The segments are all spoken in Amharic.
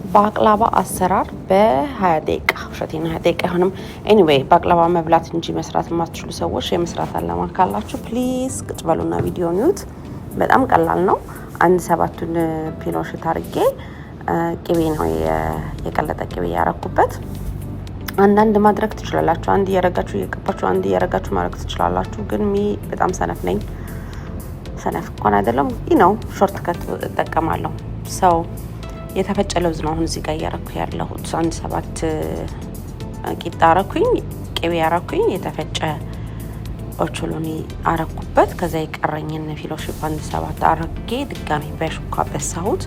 ባቅላባ አሰራር በ20 ደቂቃ ውሸቴን 20 ደቂቃ አይሆንም። ኤኒዌይ ባቅላባ መብላት እንጂ መስራት የማትችሉ ሰዎች የመስራት አላማ ካላችሁ ፕሊዝ ቁጭ በሉና ቪዲዮውን ይዩት። በጣም ቀላል ነው። 1/7ቱን ፒኖሽት አድርጌ ቅቤ ነው የቀለጠ ቅቤ ያረኩበት። አንዳንድ ማድረግ ትችላላችሁ። አንድ እያረጋችሁ እየቀባችሁ አንድ እያረጋችሁ ማድረግ ትችላላችሁ። ግን በጣም ሰነፍ ነኝ። ሰነፍ እንኳን አይደለም ነው ሾርት ከት እጠቀማለሁ። ሰው የተፈጨ ለውዝ ነው አሁን እዚህ ጋር እያረኩ ያለሁት። 1/7 ቂጣ አረኩኝ፣ ቅቤ አረኩኝ፣ የተፈጨ ኦቾሎኒ አረኩበት። ከዛ የቀረኝን ፊሎሺፕ 1/7 አረጌ ድጋሚ በሹካ በሳሁት።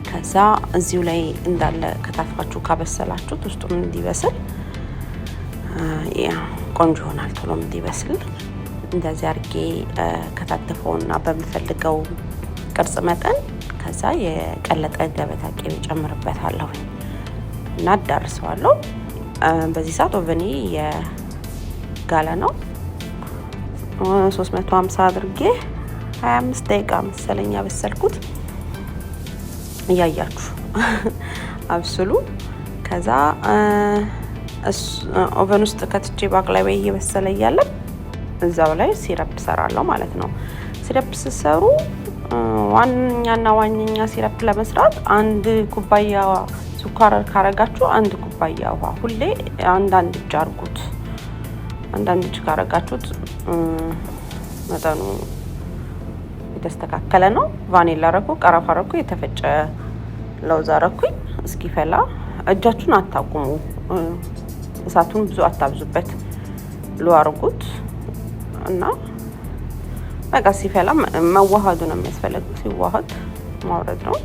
ከዛ እዚሁ ላይ እንዳለ ከታትፋችሁ ካበሰላችሁት ውስጡም እንዲበስል ቆንጆ ይሆናል። ቶሎም እንዲበስል እንደዚህ አርጌ ከታተፈውና በምፈልገው ቅርጽ መጠን ከዛ የቀለጠ ገበታ ቅቤ ጨምርበታለሁ እና አዳርሰዋለሁ። በዚህ ሰዓት ኦቨኔ የጋለ ነው። 350 አድርጌ 25 ደቂቃ መሰለኝ ያበሰልኩት። እያያችሁ አብስሉ። ከዛ ኦቨን ውስጥ ከትቼ ባቅላባ እየበሰለ እያለ እዛው ላይ ሲረፕ ሰራለሁ ማለት ነው። ሲረፕ ሲሰሩ ዋነኛ ሲረፕ ለመስራት 1 ኩባያ ስኳር ካረጋችሁ 1 ኩባያ ውሃ ሁሌ አንዳንድ እጅ አርጉት። አንዳንድ እጅ ካረጋችሁት መጠኑ የተስተካከለ ነው። ቫኒላ አረኩ፣ ቀረፋ አረኩ፣ የተፈጨ ለውዝ አረኩኝ። እስኪፈላ እጃችሁን አታቁሙ። እሳቱን ብዙ አታብዙበት። ሎ አርጉት እና በቃ ሲፈላ መዋሃዱ ነው የሚያስፈልገው። ሲዋሃድ ማውረድ ነው።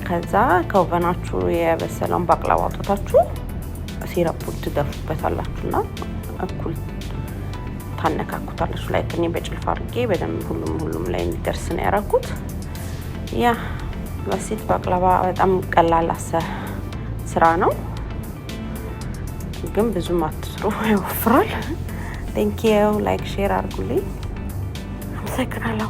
ከዛ ከኦቨናችሁ የበሰለውን ባቅላባ አውጥታችሁ ሲረፑት ትደፉበታላችሁና እኩል ታነካኩታላችሁ። ላይ እኔ በጭልፋ አድርጌ በደንብ ሁሉም ላይ እንዲደርስ ነው ያደረኩት። ያ በሲት ባቅላባ በጣም ቀላል ስራ ነው፣ ግን ብዙም አትስሩ፣ ያወፍራል። ቴንክ ዩ። ላይክ ሼር አድርጉልኝ። አመሰግናለሁ።